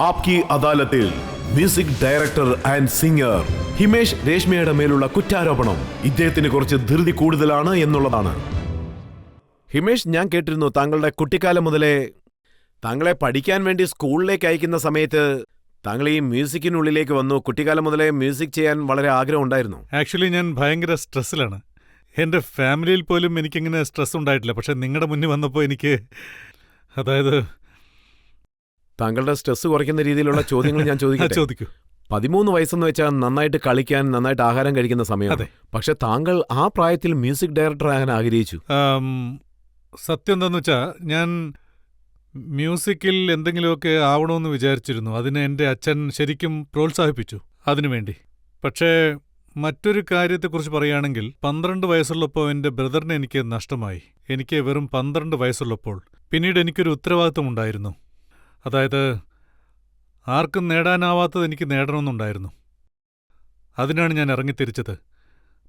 ആപ്കി അദാലത്തിൽ music director and singer Himesh രേഷ്മയുടെ മേലുള്ള കുറ്റാരോപണം ഇദ്ദേഹത്തിന് കുറച്ച് ധൃതി കൂടുതലാണ് എന്നുള്ളതാണ്. ഹിമേഷ്, ഞാൻ കേട്ടിരുന്നു താങ്കളുടെ കുട്ടിക്കാലം മുതലേ താങ്കളെ പഠിക്കാൻ വേണ്ടി സ്കൂളിലേക്ക് അയക്കുന്ന സമയത്ത് താങ്കൾ ഈ മ്യൂസിക്കിനുള്ളിലേക്ക് വന്നു. കുട്ടിക്കാലം മുതലേ മ്യൂസിക് ചെയ്യാൻ വളരെ ആഗ്രഹം ഉണ്ടായിരുന്നു. ആക്ച്വലി ഞാൻ ഭയങ്കര സ്ട്രെസ്സിലാണ്. എൻ്റെ ഫാമിലിയിൽ പോലും എനിക്കിങ്ങനെ സ്ട്രെസ് ഉണ്ടായിട്ടില്ല. പക്ഷെ നിങ്ങളുടെ മുന്നിൽ വന്നപ്പോൾ എനിക്ക് അതായത് താങ്കളുടെ സ്ട്രെസ് കുറയ്ക്കുന്ന രീതിയിലുള്ള ചോദ്യങ്ങൾ ഞാൻ ചോദിക്കൂ. 13 വയസ്സെന്ന് വെച്ചാൽ നന്നായിട്ട് കളിക്കാൻ, നന്നായിട്ട് ആഹാരം കഴിക്കുന്ന സമയമാണ്. പക്ഷെ താങ്കൾ ആ പ്രായത്തിൽ മ്യൂസിക് ഡയറക്ടർ ആകാൻ ആഗ്രഹിച്ചു. സത്യം എന്താന്ന് വെച്ചാൽ ഞാൻ മ്യൂസിക്കിൽ എന്തെങ്കിലുമൊക്കെ ആവണമെന്ന് വിചാരിച്ചിരുന്നു. അതിന് എൻ്റെ അച്ഛൻ ശരിക്കും പ്രോത്സാഹിപ്പിച്ചു അതിനുവേണ്ടി. പക്ഷേ മറ്റൊരു കാര്യത്തെക്കുറിച്ച് പറയുകയാണെങ്കിൽ 12 വയസ്സുള്ളപ്പോൾ എൻ്റെ ബ്രദറിനെ എനിക്ക് നഷ്ടമായി. എനിക്ക് വെറും 12 വയസ്സുള്ളപ്പോൾ പിന്നീട് എനിക്കൊരു ഉത്തരവാദിത്വം ഉണ്ടായിരുന്നു. അതായത് ആർക്കും നേടാനാവാത്തത് എനിക്ക് നേടണമെന്നുണ്ടായിരുന്നു. അതിനാണ് ഞാൻ ഇറങ്ങിത്തിരിച്ചത്.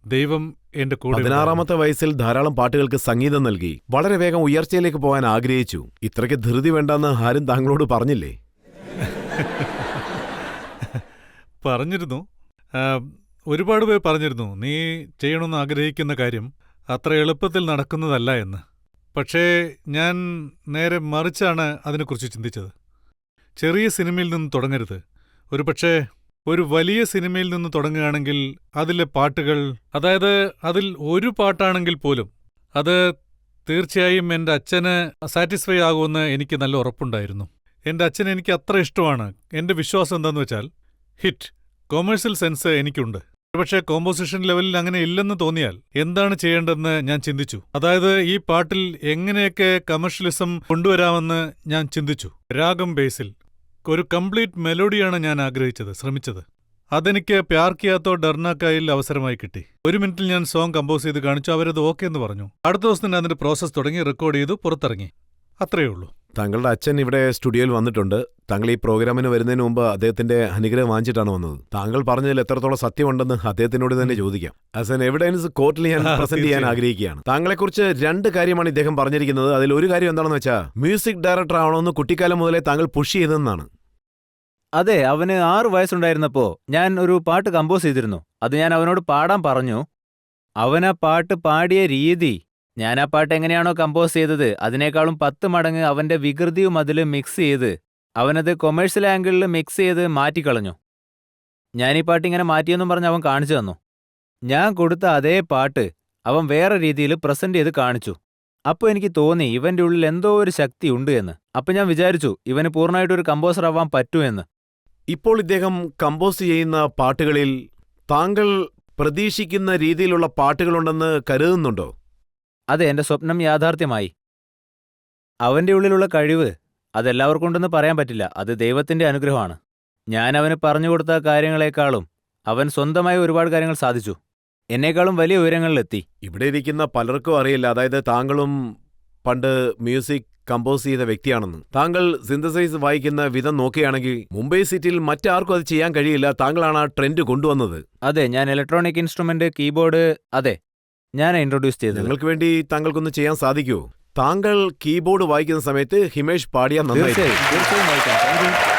ദൈവം എന്റെ കൂടെ. 16-ാമത്തെ വയസ്സിൽ ധാരാളം പാട്ടുകൾക്ക് സംഗീതം നൽകി വളരെ വേഗം ഉയർച്ചയിലേക്ക് പോകാൻ ആഗ്രഹിച്ചു. ഇത്രയ്ക്ക് ധൃതി വേണ്ടെന്ന് ആരും താങ്കളോട് പറഞ്ഞില്ലേ? പറഞ്ഞിരുന്നു. ഒരുപാട് പേർ പറഞ്ഞിരുന്നു, നീ ചെയ്യണമെന്ന് ആഗ്രഹിക്കുന്ന കാര്യം അത്ര എളുപ്പത്തിൽ നടക്കുന്നതല്ല എന്ന്. പക്ഷേ ഞാൻ നേരെ മറിച്ചാണ് അതിനെക്കുറിച്ച് ചിന്തിച്ചത്. ചെറിയ സിനിമയിൽ നിന്ന് തുടങ്ങരുത്. ഒരു വലിയ സിനിമയിൽ നിന്ന് തുടങ്ങുകയാണെങ്കിൽ അതിലെ പാട്ടുകൾ, അതായത് അതിൽ ഒരു പാട്ടാണെങ്കിൽ പോലും അത് തീർച്ചയായും എൻ്റെ അച്ഛന് സാറ്റിസ്ഫൈ ആകുമെന്ന് എനിക്ക് നല്ല ഉറപ്പുണ്ടായിരുന്നു. എൻ്റെ അച്ഛന് എനിക്ക് അത്ര ഇഷ്ടമാണ്. എൻ്റെ വിശ്വാസം എന്താണെന്ന് വെച്ചാൽ ഹിറ്റ് കൊമേഴ്സ്യൽ സെൻസ് എനിക്കുണ്ട്. പക്ഷേ കോമ്പോസിഷൻ ലെവലിൽ അങ്ങനെ ഇല്ലെന്ന് തോന്നിയാൽ എന്താണ് ചെയ്യേണ്ടതെന്ന് ഞാൻ ചിന്തിച്ചു. അതായത് ഈ പാട്ടിൽ എങ്ങനെയൊക്കെ കമേഴ്ഷ്യലിസം കൊണ്ടുവരാമെന്ന് ഞാൻ ചിന്തിച്ചു. രാഗം ബേസിൽ ഒരു കംപ്ലീറ്റ് മെലോഡിയാണ് ഞാൻ ശ്രമിച്ചത്. അതെനിക്ക് പ്യാർ കിയാത്തോ ഡർനാ കായിൽ അവസരമായി കിട്ടി. 1 മിനിറ്റിൽ ഞാൻ സോങ് കമ്പോസ് ചെയ്ത് കാണിച്ചു. അവരത് ഓക്കെ എന്ന് പറഞ്ഞു. അടുത്ത ദിവസം തന്നെ അതിന്റെ പ്രോസസ് തുടങ്ങി, റെക്കോർഡ് ചെയ്തു, പുറത്തിറങ്ങി. അത്രയേ ഉള്ളൂ. താങ്കളുടെ അച്ഛൻ ഇവിടെ സ്റ്റുഡിയോയിൽ വന്നിട്ടുണ്ട്. താങ്കൾ ഈ പ്രോഗ്രാമിന് വരുന്നതിന് മുമ്പ് അദ്ദേഹത്തിന്റെ അനുഗ്രഹം വാങ്ങിച്ചിട്ടാണ് വന്നത്. താങ്കൾ പറഞ്ഞതിൽ എത്രത്തോളം സത്യമുണ്ടെന്ന് അദ്ദേഹത്തിനോട് തന്നെ ചോദിക്കാം. ആസ് എൻ എവിഡൻസ് കോർട്ടിൽ ഞാൻ പ്രസന്റ് ചെയ്യാൻ ആഗ്രഹിക്കുകയാണ്. താങ്കളെക്കുറിച്ച് 2 കാര്യമാണ് ഇദ്ദേഹം പറഞ്ഞിരിക്കുന്നത്. അതിൽ ഒരു കാര്യം എന്താണെന്ന് വെച്ചാൽ മ്യൂസിക് ഡയറക്ടർ ആവണമെന്ന് കുട്ടിക്കാലം മുതലേ താങ്കൾ പുഷ് ചെയ്തെന്നാണ്. അതെ, അവന് 6 വയസ്സുണ്ടായിരുന്നപ്പോൾ ഞാൻ ഒരു പാട്ട് കമ്പോസ് ചെയ്തിരുന്നു. അത് ഞാൻ അവനോട് പാടാൻ പറഞ്ഞു. അവൻ ആ പാട്ട് പാടിയ രീതി, ഞാൻ ആ പാട്ട് എങ്ങനെയാണോ കമ്പോസ് ചെയ്തത് അതിനേക്കാളും 10 മടങ്ങ് അവന്റെ വികൃതിയും അതിൽ മിക്സ് ചെയ്ത് അവനത് കൊമേഴ്സ്യൽ ആംഗിളിൽ മിക്സ് ചെയ്ത് മാറ്റിക്കളഞ്ഞു. ഞാൻ ഈ പാട്ട് ഇങ്ങനെ മാറ്റിയെന്നും പറഞ്ഞ് അവൻ കാണിച്ചു തന്നു. ഞാൻ കൊടുത്ത അതേ പാട്ട് അവൻ വേറെ രീതിയിൽ പ്രസന്റ് ചെയ്ത് കാണിച്ചു. അപ്പോൾ എനിക്ക് തോന്നി ഇവന്റെ ഉള്ളിൽ എന്തോ ഒരു ശക്തി ഉണ്ട് എന്ന്. അപ്പം ഞാൻ വിചാരിച്ചു ഇവന് പൂർണ്ണമായിട്ടൊരു കമ്പോസർ ആവാൻ പറ്റുമെന്ന്. ഇപ്പോൾ ഇദ്ദേഹം കമ്പോസ് ചെയ്യുന്ന പാട്ടുകളിൽ താങ്കൾ പ്രതീക്ഷിക്കുന്ന രീതിയിലുള്ള പാട്ടുകളുണ്ടെന്ന് കരുതുന്നുണ്ടോ? അതെ, എന്റെ സ്വപ്നം യാഥാർത്ഥ്യമായി. അവന്റെ ഉള്ളിലുള്ള കഴിവ് അതെല്ലാവർക്കും ഉണ്ടെന്ന് പറയാൻ പറ്റില്ല. അത് ദൈവത്തിന്റെ അനുഗ്രഹമാണ്. ഞാൻ അവന് പറഞ്ഞുകൊടുത്ത കാര്യങ്ങളെക്കാളും അവൻ സ്വന്തമായി ഒരുപാട് കാര്യങ്ങൾ സാധിച്ചു. എന്നേക്കാളും വലിയ ഉയരങ്ങളിലെത്തി. ഇവിടെ ഇരിക്കുന്ന പലർക്കും അറിയില്ല, അതായത് താങ്കളും പണ്ട് മ്യൂസിക് കമ്പോസ് ചെയ്ത വ്യക്തിയാണെന്ന്. താങ്കൾ സിന്തസൈസ് വായിക്കുന്ന വിധം നോക്കുകയാണെങ്കിൽ മുംബൈ സിറ്റിയിൽ മറ്റാർക്കും അത് ചെയ്യാൻ കഴിയില്ല. താങ്കളാണ് ആ ട്രെൻഡ് കൊണ്ടുവന്നത്. അതെ, ഞാൻ ഇലക്ട്രോണിക് ഇൻസ്ട്രുമെന്റ്, കീബോർഡ്, അതെ, ഞാൻ ഇൻട്രൊഡ്യൂസ് ചെയ്തത്. നിങ്ങൾക്ക് വേണ്ടി താങ്കൾക്കൊന്ന് ചെയ്യാൻ സാധിക്കുമോ? താങ്കൾ കീബോർഡ് വായിക്കുന്ന സമയത്ത് ഹിമേഷ് പാടിയാൽ നന്നായി. തീർച്ചയായും വായിക്കാം.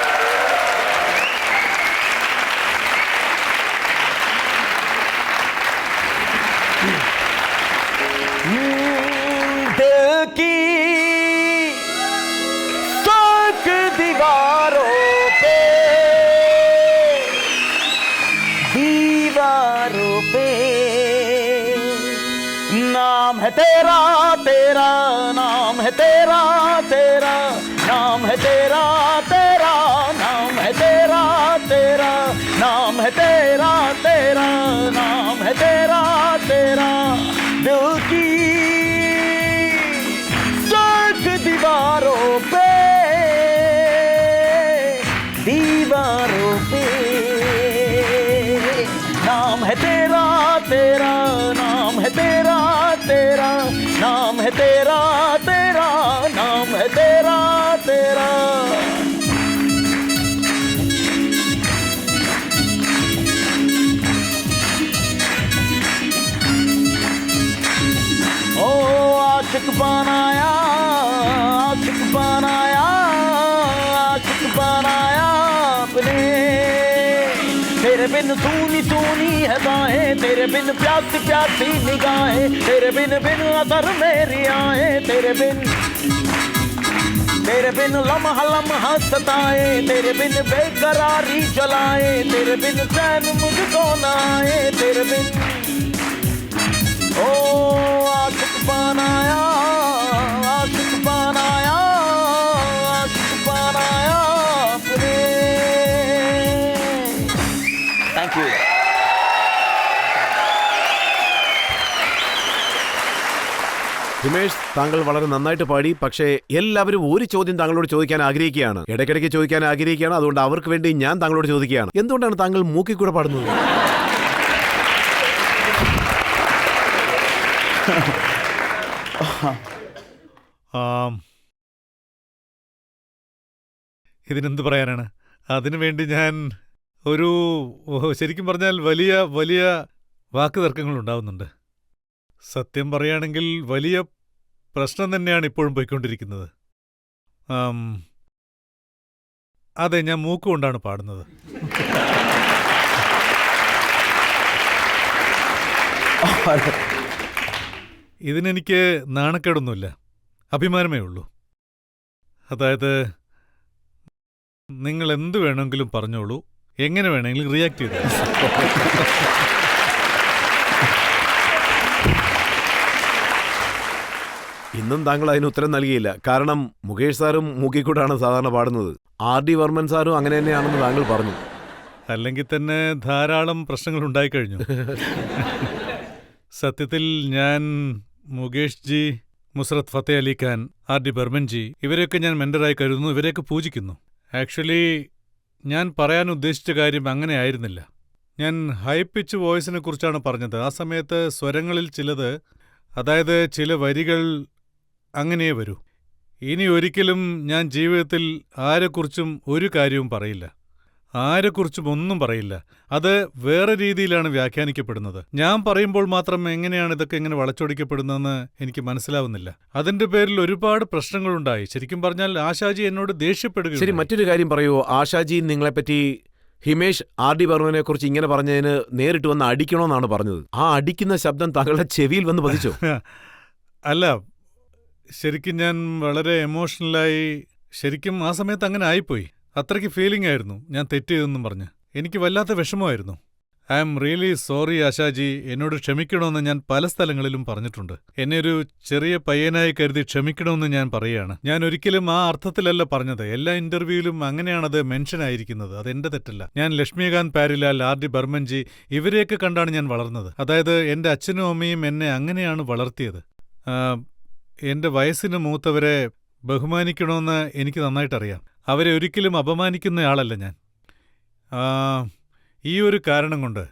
नाम है तेरा तेरा, नाम है तेरा तेरा, नाम है तेरा तेरा, नाम है तेरा तेरा, नाम है तेरा तेरा, नाम है तेरा तेरा. दिल की सर्क दीवारों पे, दीवारों पे नाम है तेरा तेरा, नाम है तेरा तेरा, नाम है तेरा तेरा, नाम है तेरा तेरा. ओ आशिक बनाया, आशिक बनाया, आशिक बनाया, अपने तेरे बिन सूनी सूनी हदाएं तेरे बिन प्यासी प्यासी निगाहें तेरे बिन बिन अतर मेरी आए तेरे बिन लम्हा लम्हा सताए तेरे बिन बेकरारी जलाए तेरे बिन चैन मुझको न आए तेरे बिन ओ आशिक बनाया अपने। Thank you. ഹിമേഷ്, താങ്കൾ വളരെ നന്നായിട്ട് പാടി. പക്ഷേ എല്ലാവരും ഒരു ചോദ്യം താങ്കളോട് ചോദിക്കാൻ ആഗ്രഹിക്കുകയാണ്, ഇടയ്ക്കിടയ്ക്ക് ചോദിക്കാൻ ആഗ്രഹിക്കുകയാണ്. അതുകൊണ്ട് അവർക്ക് വേണ്ടി ഞാൻ താങ്കളോട് ചോദിക്കുകയാണ്, എന്തുകൊണ്ടാണ് താങ്കൾ മൂക്കിൽ കൂടെ പാടുന്നത്? ഇതിനെന്ത് പറയാനാണ്? അതിനുവേണ്ടി ഞാൻ ശരിക്കും പറഞ്ഞാൽ വലിയ വലിയ വാക്കുതർക്കങ്ങൾ ഉണ്ടാവുന്നുണ്ട്. സത്യം പറയുകയാണെങ്കിൽ വലിയ പ്രശ്നം തന്നെയാണ് ഇപ്പോഴും പോയിക്കൊണ്ടിരിക്കുന്നത്. അതെ, ഞാൻ മൂക്കുകൊണ്ടാണ് പാടുന്നത്. ഇതിനെനിക്ക് നാണക്കേടൊന്നുമില്ല, അഭിമാനമേ ഉള്ളൂ. അതായത് നിങ്ങൾ എന്ത് വേണമെങ്കിലും പറഞ്ഞോളൂ, എങ്ങനെ വേണമെങ്കിലും റിയാക്ട് ചെയ്തു. ഇന്നും താങ്കൾ അതിന് ഉത്തരം നൽകിയില്ല. കാരണം മുകേഷ് സാറും മൂക്കിൽ കൂടാണ് സാധാരണ പാടുന്നത്. R.D. വർമ്മൻ സാറും അങ്ങനെ തന്നെയാണെന്ന് താങ്കൾ പറഞ്ഞു. അല്ലെങ്കിൽ തന്നെ ധാരാളം പ്രശ്നങ്ങൾ ഉണ്ടായിക്കഴിഞ്ഞു. സത്യത്തിൽ ഞാൻ മുകേഷ് ജി, മുസ്രത്ത് ഫത്തേ അലി ഖാൻ, R.D. ബർമൻ ജി, ഇവരെയൊക്കെ ഞാൻ മെന്ററായി കരുതുന്നു, ഇവരെയൊക്കെ പൂജിക്കുന്നു. ആക്ച്വലി ഞാൻ പറയാൻ ഉദ്ദേശിച്ച കാര്യം അങ്ങനെ ആയിരുന്നില്ല. ഞാൻ ഹൈ പിച്ച് വോയിസിനെ കുറിച്ചാണ് പറഞ്ഞത്. ആ സമയത്ത് സ്വരങ്ങളിൽ ചിലത്, അതായത് ചില വരികൾ അങ്ങനെ വരൂ. ഇനി ഒരിക്കലും ഞാൻ ജീവിതത്തിൽ ആരെക്കുറിച്ചും ഒരു കാര്യവും പറയില്ല, ആരെക്കുറിച്ചും ഒന്നും പറയില്ല. അത് വേറെ രീതിയിലാണ് വ്യാഖ്യാനിക്കപ്പെടുന്നത്. ഞാൻ പറയുമ്പോൾ മാത്രം എങ്ങനെയാണ് ഇതൊക്കെ എങ്ങനെ വളച്ചൊടിക്കപ്പെടുന്നതെന്ന് എനിക്ക് മനസ്സിലാവുന്നില്ല. അതിന്റെ പേരിൽ ഒരുപാട് പ്രശ്നങ്ങളുണ്ടായി. ശരിക്കും പറഞ്ഞാൽ ആശാജി എന്നോട് ദേഷ്യപ്പെടുക. ശരി, മറ്റൊരു കാര്യം പറയൂ. ആശാജി നിങ്ങളെപ്പറ്റി ഹിമേഷ് R.D. ബർമനെ കുറിച്ച് ഇങ്ങനെ പറഞ്ഞതിന് നേരിട്ട് വന്ന് അടിക്കണമെന്നാണ് പറഞ്ഞത്. ആ അടിക്കുന്ന ശബ്ദം താങ്കളുടെ ചെവിയിൽ വന്ന് പതിച്ചോ? അല്ല, ശരിക്കും ഞാൻ വളരെ എമോഷണലായി. ശരിക്കും ആ സമയത്ത് അങ്ങനെ ആയിപ്പോയി. അത്രയ്ക്ക് ഫീലിംഗ് ആയിരുന്നു ഞാൻ തെറ്റിയതെന്നും പറഞ്ഞ്. എനിക്ക് വല്ലാത്ത വിഷമമായിരുന്നു. I am really sorry Ashaji, എന്നോട് ക്ഷമിക്കണമെന്ന് ഞാൻ പല സ്ഥലങ്ങളിലും പറഞ്ഞിട്ടുണ്ട്. എന്നെ ഒരു ചെറിയ പയ്യനായി കരുതി ക്ഷമിക്കണമെന്ന് ഞാൻ പറയുകയാണ്. ഞാൻ ഒരിക്കലും ആ അർത്ഥത്തിലല്ല പറഞ്ഞത്. എല്ലാ ഇന്റർവ്യൂവിലും അങ്ങനെയാണത് മെൻഷൻ ആയിരിക്കുന്നത്. അതെന്റെ തെറ്റല്ല. ഞാൻ ലക്ഷ്മികാന്ത് പാരിലാൽ, R.D. ബർമൻ ജി, ഇവരെയൊക്കെ കണ്ടാണ് ഞാൻ വളർന്നത്. അതായത് എന്റെ അച്ഛനും അമ്മയും എന്നെ അങ്ങനെയാണ് വളർത്തിയത്. എന്റെ വയസ്സിന് മൂത്തവരെ ബഹുമാനിക്കണമെന്ന് എനിക്ക് നന്നായിട്ടറിയാം. അവരെ ഒരിക്കലും അപമാനിക്കുന്നയാളല്ല ഞാൻ. ഈ ഒരു കാരണം കൊണ്ട്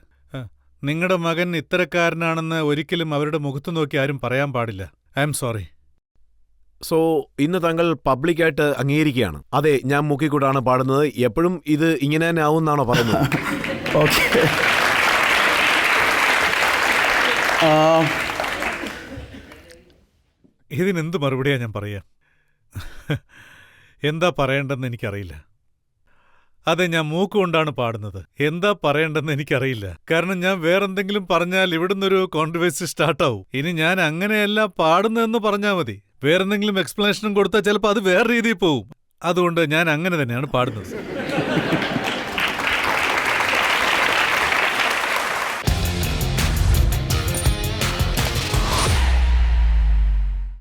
നിങ്ങളുടെ മകൻ ഇത്തരക്കാരനാണെന്ന് ഒരിക്കലും അവരുടെ മുഖത്തു നോക്കി ആരും പറയാൻ പാടില്ല. I am sorry. സോ ഇന്ന് താങ്കൾ പബ്ലിക്കായിട്ട് അംഗീകരിക്കുകയാണ്, അതെ ഞാൻ മൂക്കിൽ കൂടാണ് പാടുന്നത്, എപ്പോഴും ഇത് ഇങ്ങനെ തന്നെ ആവും എന്നാണോ പറയുന്നത്? ഓക്കെ, ഇതിനെന്ത് മറുപടിയാ ഞാൻ പറയാം? എന്താ പറയേണ്ടെന്ന് എനിക്കറിയില്ല. അതെ, ഞാൻ മൂക്കുകൊണ്ടാണ് പാടുന്നത്. എന്താ പറയേണ്ടെന്ന് എനിക്കറിയില്ല. കാരണം ഞാൻ വേറെന്തെങ്കിലും പറഞ്ഞാൽ ഇവിടുന്നൊരു കോൺട്രവേഴ്സി സ്റ്റാർട്ടാവും. ഇനി ഞാൻ അങ്ങനെയല്ല പാടുന്നതെന്ന് പറഞ്ഞാൽ മതി. വേറെന്തെങ്കിലും എക്സ്പ്ലനേഷനും കൊടുത്താൽ ചിലപ്പോൾ അത് വേറെ രീതിയിൽ പോവും. അതുകൊണ്ട് ഞാൻ അങ്ങനെ തന്നെയാണ് പാടുന്നത്.